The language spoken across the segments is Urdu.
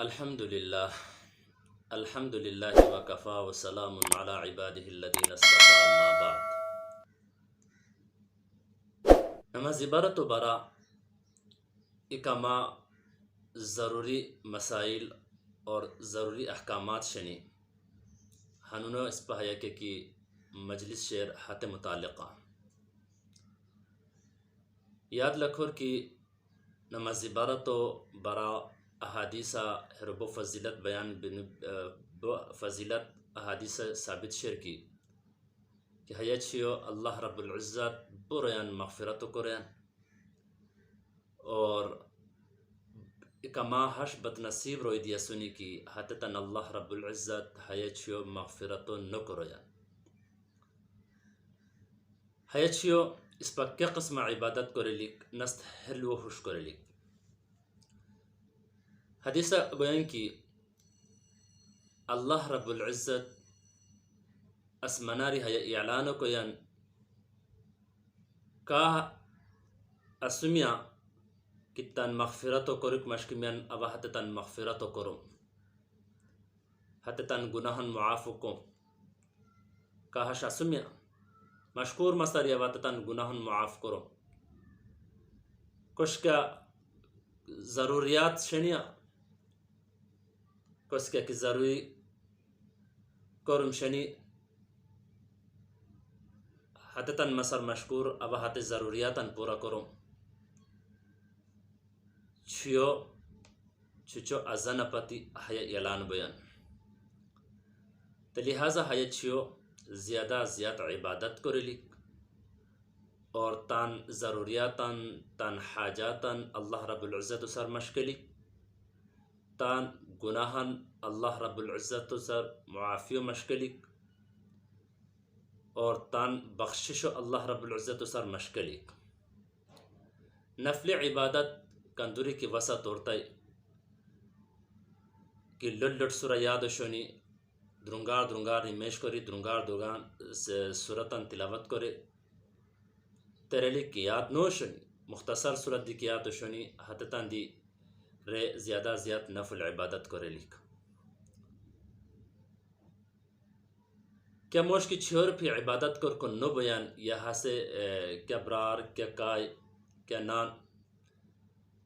الحمد للہ الحمد للہ وکفا وسلام علی عبادہ الذین اصطفى اما بعد. نماز عبارت و برا اکما ضروری مسائل اور ضروری احکامات شنی ہنونو اس پہیا کے کی مجلس شیر حت متعلقہ یاد لکھور کی نماز عبارت و برا احادیث رب فضیلت بیان فضیلت احادیث ثابت شیر کی کہ حیات شیو اللہ رب العزت برین مغفرت قرآن اور کما حش بد نصیب روی دیا سنی کی حتتاً اللہ رب العزت حیات شیو مغفرت نقرآن حیات شیو اس پر کیا قسم عبادت کرلیک نست حلو خوش کرلیک حدیثہ گوئن کی اللہ رب العزت اسمناری ہے اعلان کوین کا اسمیا کتن مغفرت و کرک مشکمین ابا حتتن مغفرت و کرم حتتن گناہن معاف کو کا حش اسمیا مشکور مستر یا واتتن گناہن معاف کرم کچھ کا ضروریات شنیا کس کیا کہ ضروری کرم شنی حتتاً مسر مشکور ابا حت ضروریاتاً پورا کرم چھو چھو ازن پتی حیا اعلان بیان تو لہذا حیا چھو زیادہ عبادت کرلیک اور تان ضروریاتاً تان حاجاتاً اللہ رب العزت سر مشکلی تان گناہن اللہ رب العزت سر معافی و مشکلیک اور تان بخشش اللہ رب العزت سر مشکلیک نفل عبادت کندوری کی وسط توڑتائی کہ لڑ سورہ یاد شونی درنگار نمیش کری درنگار سورتاً تلاوت کرے تیرے کی یاد نو شونی مختصر صورت دی کی یاد شونی حتتاً دی رے زیادہ نفل عبادت کرے لیک کیا موش کی چھوڑ پی عبادت کر کو نو بیان یا ہاسے کیا برار کیا کائی کیا نان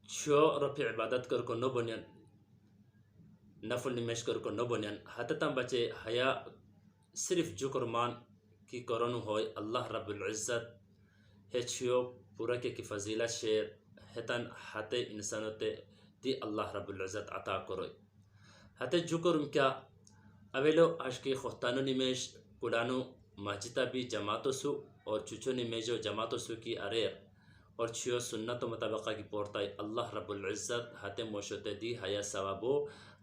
چھوڑ پی عبادت کر کو نو بنیان نفل نمیش کر کو نو بنیان حتتاً بچے حیا صرف جکر مان کی کرنو ہوئی اللہ رب العزت ہے چھو پورا کی فضیلت شیر ہتن حت انسانوتے دی اللہ رب العزت عطا کروئی حت جکرم کیا اویلو اشکی خختانو نمیش کلانو مسجدہ بھی جماعتو سو اور چچو نمیجو جماعتو سو کی اریر اور چھو سنت و مطابقہ کی پورتائی اللہ رب العزت حت موشت دی حیا ثوابو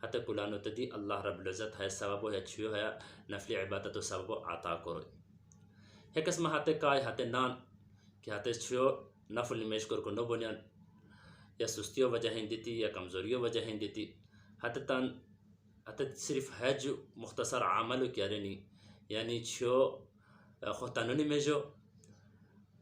حت کلانو تدی اللہ رب العزت حیا ثوابو ہے چھو حیا نفل عبادت و ثوابو عطا کروئی ہے قسم حت کائی حت نان کہ حت چھو نفل نمیش کر کو نو بنیان یا سستیو وجہ ہندیتی یا کمزوریو وجہ ہندیتی حتتاً صرف حج مختصر عملو کیا رنی یعنی چھو خطانونی میں جو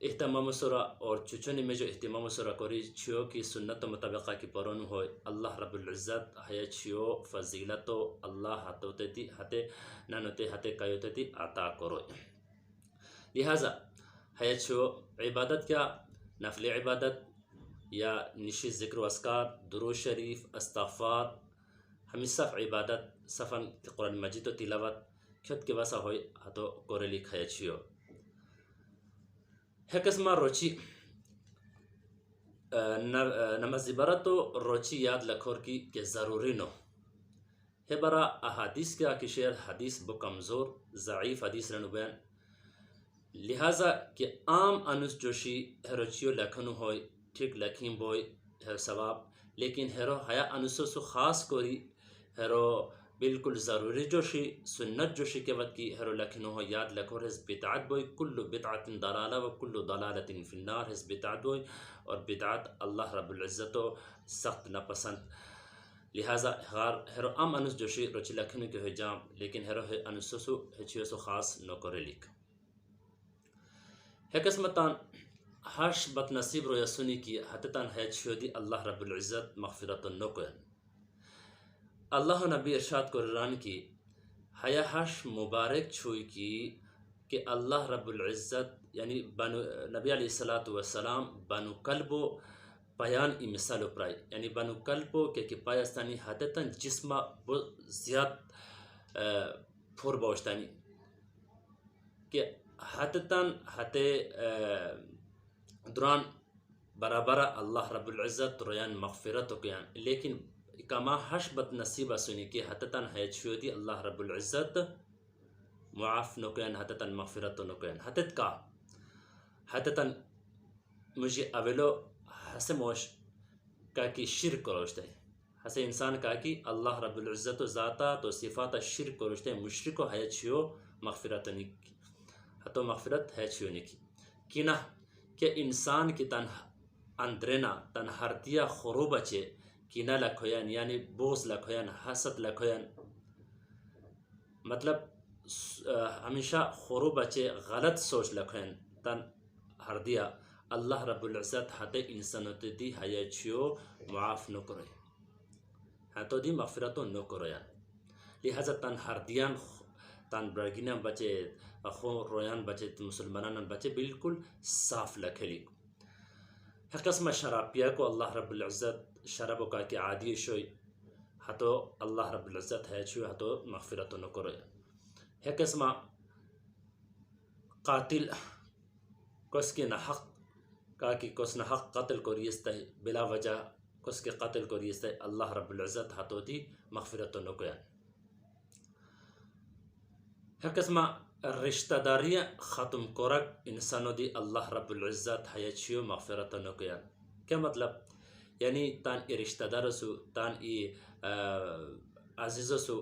اہتمام سورا اور چچونی میں جو اہتمام سورا کوری چھو کی سنت و مطابقہ کی پرونو ہوئے اللہ رب العزت حیا چھو فضیلتو اللہ حتوتے دی حت نانوتے حت کایوتے دی عطا کروئی لہذا حیا چھو عبادت کیا نفل عبادت یا نشی ذکر و اذکار درود شریف استغفار ہمی صف عبادت صفن قرآن مجید و تلاوت کھت کے واسا ہوئی ہتو کوریلی کھایا چھیو ہے قسمہ روچی نماز عبارتو روچی یاد لکھور کی کہ ضروری نو ہے برا احادیث کیا کہ شیر حدیث بو کمزور ضعیف حدیث رنو بیان لہذا کہ عام انس جوشی ہے روچیو لکھنو ہوئی ٹھیک لکھیں بوئی ہے ثواب لیکن ہیرو حیا انسو سو خاص کوری ہیرو بالکل ضروری جوشی سنت جوشی کے وقت کی ہیرو لکھنو ہو یاد لکھو رہز بدعات بوئی کل بدعات ضلالہ و کل ضلالت فی النار رہز بدعات بوئی اور بدعات اللہ رب العزتو سخت نپسند لہذا ہیرو عام انس جوشی روچی لکھنو کے ہوئی جام لیکن ہیرو انسو سو ہچیو سو خاص نو کرے لکھ ہے قسمتان حش بد نصیب رویا سنی کی حتتاً ہے چھو دی اللہ رب العزت مغفرت نو کوین اللہ نبی ارشاد قرآن کی حیا ہش مبارک چھوئی کی کہ اللہ رب العزت یعنی بنو نبی علیہ الصلاۃ والسلام بنو کلبو پیان ای مثال پرائی یعنی بنو کلبو کہ پایستانی حتتاً جسمہ زیاد پھور باوشتانی کہ حتتاً حتے دران برابر اللہ رب العزت رویان مغفرت کیان لیکن کما ہش بد نصیبہ سنی کہ حتتاً حیچ شویدی اللہ رب العزت معاف نکوین حتتاً مغفرت نکوین حتت کا حتتاً مجھے اولو حسموش کا کی شرک کروشتے حسے انسان کا کی اللہ رب العزت و ذاتا تو صفات شرک کروشتے مشرک و حیچ شیو مغفرت نکی حتو مغفرت حیچ شیو نکی کینا کہ انسان کی تن اندرنا تن ہردیا خروب اچے کینا لکھوین یعنی بوز لکھوین حسد لکھوین مطلب ہمیشہ خروب اچے غلط سوچ لکھوین تن ہردیا اللہ رب العزت حتے انسانت دی حیچیو معاف نکرے حتو دی مغفرتو نکرے لہذا تن ہردیان تن برگینان بچے خون رویان بچے مسلمانان بچے بالکل صاف لکھلی قسم شرابیہ کو اللہ رب العزت شرابو کا کہ عادی شوی حتو اللہ رب العزت ہے چھو حتو مغفرتو نکرے قسم قاتل کس کے نحق کا کہ کس نحق قتل کو ریستا ہے بلا وجہ کس کے قتل کو ریستا ہے اللہ رب العزت حتو دی مغفرتو نکرے قسم رشتہ داریاں ختم کرک انسانو دی اللہ رب العزت حیچیو مغفرت نکیا کیا مطلب یعنی تان ای رشتہ دار سو تان ای عزیز سو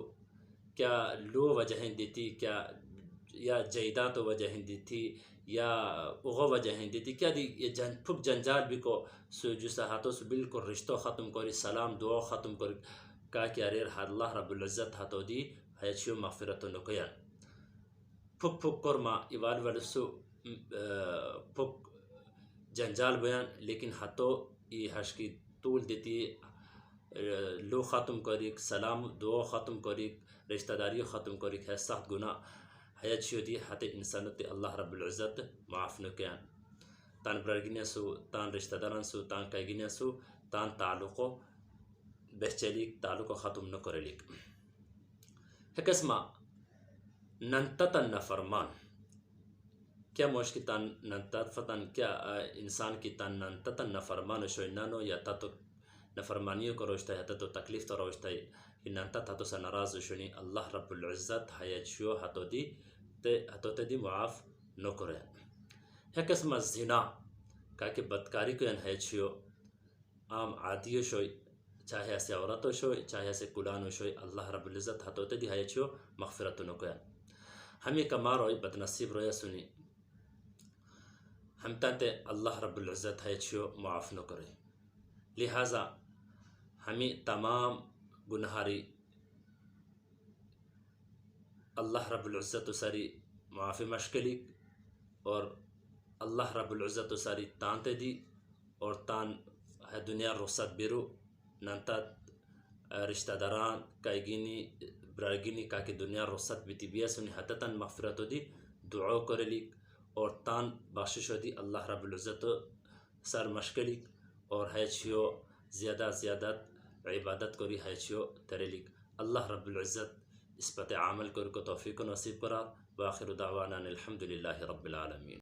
کیا لو وجہ دیتی کیا یا جیدات وجہ دیتی یا اغو وجہ دیتی کیا دی یہ پھک جنجال بھی کو سو جسا ہاتھوں سو بالکل رشتہ ختم کری سلام دعا ختم کری کا کیا ریر اللہ رب العزت ہاتھوں دی حیچیو مغفرت نکیا پھک پھک کرما ایوال ولسو پھک جنجال بیان لیکن ہتو ای ہش کی طول دیتی لو ختم کریک سلام دعا ختم کریک رشتہ داری ختم کریک ہے سخت گناہ حیات شیو دی حتی انسانت اللہ رب العزت معاف نکیان تان برگینیا سو تان رشتہ داران سو تان کائگینیا سو تان تعلقو بہچلیک تعلقو ختم نکرلیک قسمہ ننتتن نفرمان کیا موش تان ننتتن کیا انسان کی تان ننتتن نفرمان شوی نانو یا تا تو نفرمانیو کو روشتا ہے تا تو تکلیف تو روشتا ہے کہ ننتت حتو سا نراز شونی اللہ رب العزت حیات شو حتو تے دی معاف نکرے ہے قسم زنا کا کہ بدکاری کو ان حیات شو عام عادیو شوی چاہے اسے عورتو شوی چاہے اسے کلانو شوی اللہ رب العزت حتو تے دی حیات شو مغفرت نکرے ہمیں کمار ہوئی بدنصیب رویا سنی ہم تانتے اللہ رب العزت ہے چھو معاف نہ کرے لہذا ہمیں تمام گنہاری اللہ رب العزت ساری معافی مشکلی اور اللہ رب العزت ساری تانتے دی اور تان ہے دنیا رخصت بیرو نانتا رشتہ داران کائگینی براگینی کا کہ دنیا رخصت بیتی بیا سنی حتتاً مغفرتو دی دعاو کرلیک اور تان بخششو دی اللہ رب العزت سر مشکلیک اور حیچیو زیادہ عبادت کری حیچیو ترلیک اللہ رب العزت اس پتے عمل کر کو توفیق نصیب کرا وآخر دعوانا الحمدللہ رب العالمین.